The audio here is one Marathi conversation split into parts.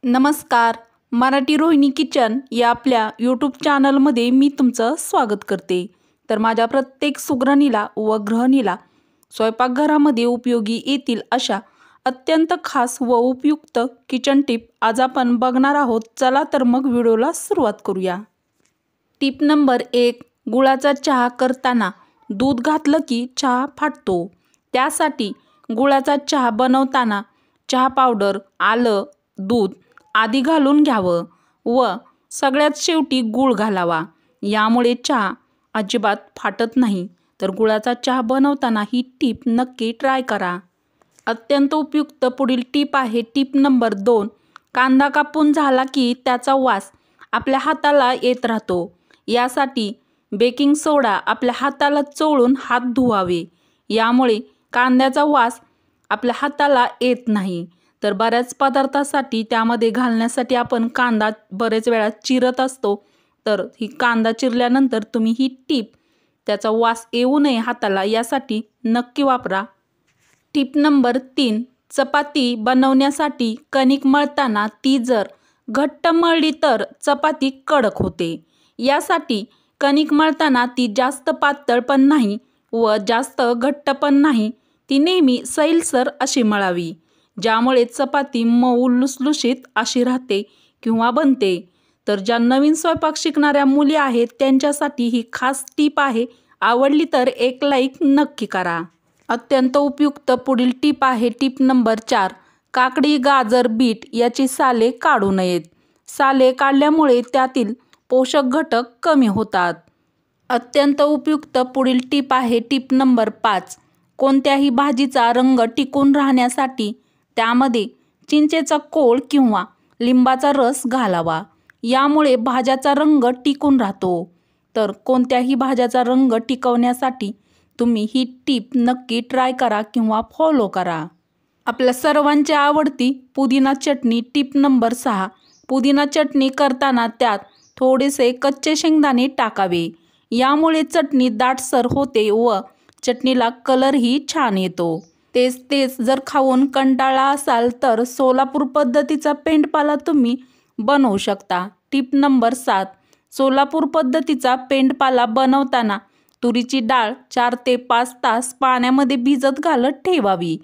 नमस्कार. मराठी रोहिणी किचन या आपल्या यूट्यूब चॅनलमध्ये मी तुमचं स्वागत करते. तर माझ्या प्रत्येक सुगरणीला व गृहिणीला स्वयंपाकघरामध्ये उपयोगी येतील अशा अत्यंत खास व उपयुक्त किचन टिप आज आपण बघणार आहोत. चला तर मग व्हिडिओला सुरुवात करूया. Tip number 1. गुळाचा चहा करताना दूध घातलं की चहा फाटतो. त्यासाठी गुळाचा चहा बनवताना चहा पावडर, आलं, दूध आधी घालून घ्यावं व सगळ्यात शेवटी गूळ घालावा. यामुळे चहा अजिबात फाटत नाही. तर गुळाचा चहा बनवताना ही टीप नक्की ट्राय करा. अत्यंत उपयुक्त पुढील टीप आहे टीप नंबर 2. कांदा कापून झाला की त्याचा वास आपल्या हाताला येत राहतो. यासाठी बेकिंग सोडा आपल्या हाताला चोळून हात धुवावे. यामुळे कांद्याचा वास आपल्या हाताला येत नाही. तर बऱ्याच पदार्थासाठी त्यामध्ये घालण्यासाठी आपण कांदा बरेच वेळा चिरत असतो. तर ही कांदा चिरल्यानंतर तुम्ही ही टीप त्याचा वास येऊ नये हाताला यासाठी नक्की वापरा. टीप नंबर 3. चपाती बनवण्यासाठी कणिक मळताना ती जर घट्ट मळली तर चपाती कडक होते. यासाठी कणिक मळताना ती जास्त पातळ पण नाही व जास्त घट्ट पण नाही, ती नेहमी सैलसर अशी मळावी. ज्यामुळे चपाती मऊ लुसलुशीत अशी राहते किंवा बनते. तर ज्या नवीन स्वयंपाक शिकणाऱ्या मुली आहेत त्यांच्यासाठी ही खास टीप आहे. आवडली तर एक लाईक नक्की करा. अत्यंत उपयुक्त पुढील टीप आहे टीप नंबर 4. काकडी, गाजर, बीट याची साले काढू नयेत. साले काढल्यामुळे त्यातील पोषक घटक कमी होतात. अत्यंत उपयुक्त पुढील टीप आहे टीप नंबर 5. कोणत्याही भाजीचा रंग टिकून राहण्यासाठी त्यामध्ये चिंचेचा कोळ किंवा लिंबाचा रस घालावा. यामुळे भाज्याचा रंग टिकून राहतो. तर कोणत्याही भाज्याचा रंग टिकवण्यासाठी तुम्ही ही टीप नक्की ट्राय करा किंवा फॉलो करा. आपल्या सर्वांची आवडती पुदिना चटणी टीप नंबर 6. पुदिना चटणी करताना त्यात थोडेसे कच्चे शेंगदाणे टाकावे. यामुळे चटणी दाटसर होते व चटणीला कलरही छान येतो. तेच जर खाऊन कंटाळा असाल तर सोलापूर पद्धतीचा पेंडपाला तुम्ही बनवू शकता. टीप नंबर 7. सोलापूर पद्धतीचा पेंडपाला बनवताना तुरीची डाळ 4 ते 5 तास पाण्यामध्ये भिजत घालत ठेवावी.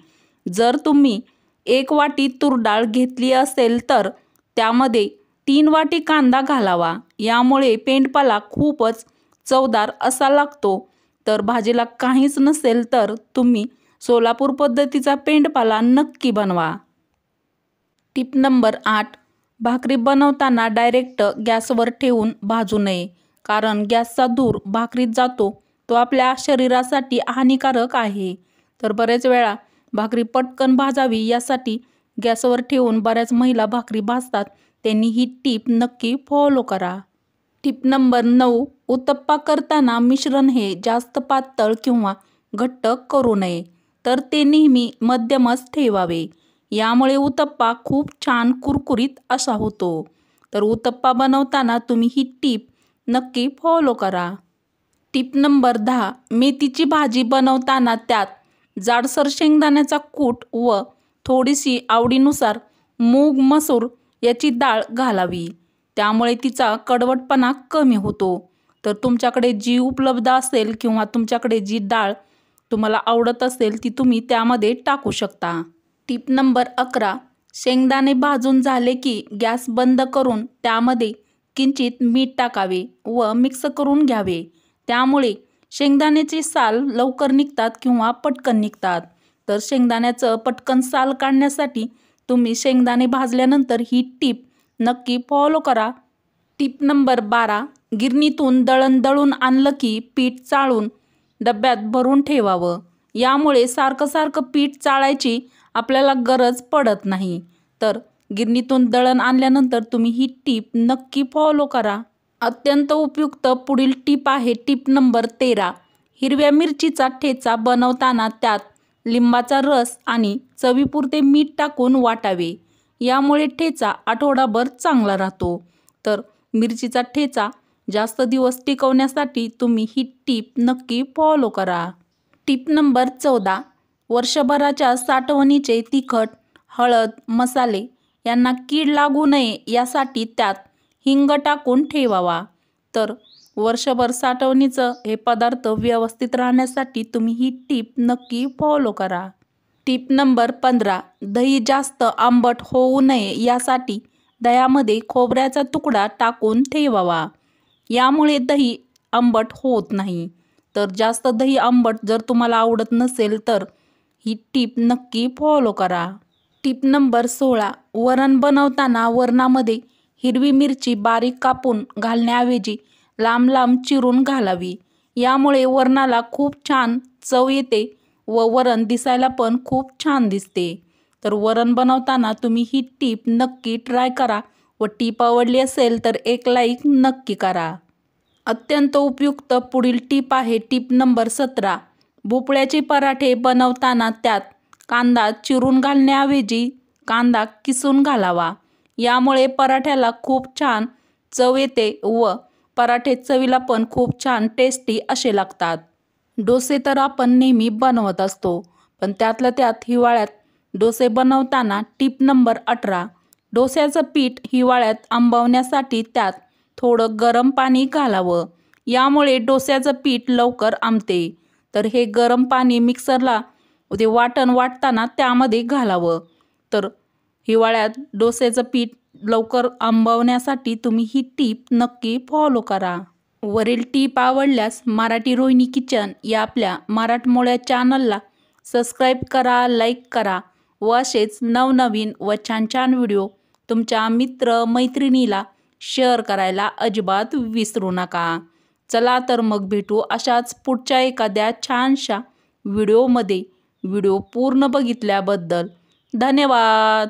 जर तुम्ही 1 वाटी तूर डाळ घेतली असेल तर त्यामध्ये 3 वाटी कांदा घालावा. यामुळे पेंडपाला खूपच चवदार असा लागतो. तर भाजीला काहीच नसेल तर तुम्ही सोलापूर पद्धतीचा पेंडपाला नक्की बनवा. टीप नंबर 8. भाकरी बनवताना डायरेक्ट गॅसवर ठेवून भाजू नये. कारण गॅसचा धूर भाकरीत जातो, तो आपल्या शरीरासाठी हानिकारक आहे. तर बरेच वेळा भाकरी पटकन भाजावी यासाठी गॅसवर ठेवून बऱ्याच महिला भाकरी भाजतात. त्यांनी ही टीप नक्की फॉलो करा. टीप नंबर 9. उत्तप्पा करताना मिश्रण हे जास्त पातळ किंवा घट्ट करू नये. तर ते नेहमी मध्यमच ठेवावे. यामुळे उत्तप्पा खूप छान कुरकुरीत असा होतो. तर उत्तप्पा बनवताना तुम्ही ही टीप नक्की फॉलो करा. टीप नंबर 10. मेथीची भाजी बनवताना त्यात जाडसर शेंगदाण्याचा कूट व थोडीशी आवडीनुसार मूग, मसूर याची डाळ घालावी. त्यामुळे तिचा कडवटपणा कमी होतो. तर तुमच्याकडे जी उपलब्ध असेल किंवा तुमच्याकडे जी डाळ तुम्हाला आवडत असेल ती तुम्ही त्यामध्ये टाकू शकता. टीप नंबर 11. शेंगदाणे भाजून झाले की गॅस बंद करून त्यामध्ये किंचित मीठ टाकावे व मिक्स करून घ्यावे. त्यामुळे शेंगदाण्याचे साल लवकर निघतात किंवा पटकन निघतात. तर शेंगदाण्याचं पटकन साल काढण्यासाठी तुम्ही शेंगदाणे भाजल्यानंतर ही टीप नक्की फॉलो करा. टीप नंबर 12. गिरणीतून दळण दळून आणलं की पीठ चाळून डब्यात भरून ठेवावं. यामुळे सारखं पीठ चाळायची आपल्याला गरज पडत नाही. तर गिरणीतून दळण आणल्यानंतर तुम्ही ही टीप नक्की फॉलो करा. अत्यंत उपयुक्त पुढील टीप आहे टीप नंबर 13. हिरव्या मिरचीचा ठेचा बनवताना त्यात लिंबाचा रस आणि चवीपुरते मीठ टाकून वाटावे. यामुळे ठेचा आठवडाभर चांगला राहतो. तर मिरचीचा ठेचा जास्त दिवस टिकवण्यासाठी तुम्ही ही टीप नक्की फॉलो करा. टीप नंबर 14. वर्षभराच्या साठवणीचे तिखट, हळद, मसाले यांना कीड लागू नये यासाठी त्यात हिंग टाकून ठेवावा। तर वर्षभर साठवणीचं हे पदार्थ व्यवस्थित राहण्यासाठी तुम्ही ही टीप नक्की फॉलो करा। टीप नंबर 15, दही जास्त आंबट होऊ नये यासाठी दह्यामध्ये खोबऱ्याचा तुकडा टाकून ठेवावा। यामुळे दही आंबट होत नाही। तर जास्त दही आंबट जर तुम्हाला आवडत नसेल तर ही टीप नक्की फॉलो करा। टीप नंबर 16, वरण बनवताना वरणामध्ये हिरवी मिरची बारीक कापून घालण्याऐवजी लांब लांब चिरून घालावी। यामुळे वरणाला खूप छान चव येते व वरण दिसायला पण खूप छान दिसते। तर वरण बनवताना तुम्ही ही टीप नक्की ट्राय करा व टीप आवडली असेल तर एक लाईक नक्की करा। अत्यंत उपयुक्त पुढील टीप आहे टीप नंबर 17, भोपळ्याचे पराठे बनवताना त्यात कांदा चिरून घालण्याऐवजी कांदा किसून घालावा। यामुळे पराठ्याला खूप छान चव येते व पराठे चवीला पण खूप छान टेस्टी असे लागतात। डोसे तर आपण नेहमी बनवत असतो, पण त्यातल्या त्यात हिवाळ्यात डोसे बनवताना टीप नंबर 18, डोस्याचं पीठ हिवाळ्यात आंबवण्यासाठी त्यात थोडं गरम पाणी घालावं। यामुळे डोस्याचं पीठ लवकर आंबते। तर हे गरम पाणी मिक्सरला ते वाटण वाटताना त्यामध्ये घालावं। तर हिवाळ्यात डोस्याचं पीठ लवकर आंबवण्यासाठी तुम्ही ही टीप नक्की फॉलो करा। वरील टीप आवडल्यास मराठी रोहिणी किचन या आपल्या मराठमोळ्या चॅनलला सबस्क्राईब करा, लाईक करा व असेच नवनवीन व छान छान व्हिडिओ तुमच्या मित्र मैत्रिणीला शेअर करायला अजिबात विसरू नका। चला तर मग भेटू अशाच पुढच्या एखाद्या छानशा व्हिडिओमध्ये। व्हिडिओ पूर्ण बघितल्याबद्दल धन्यवाद।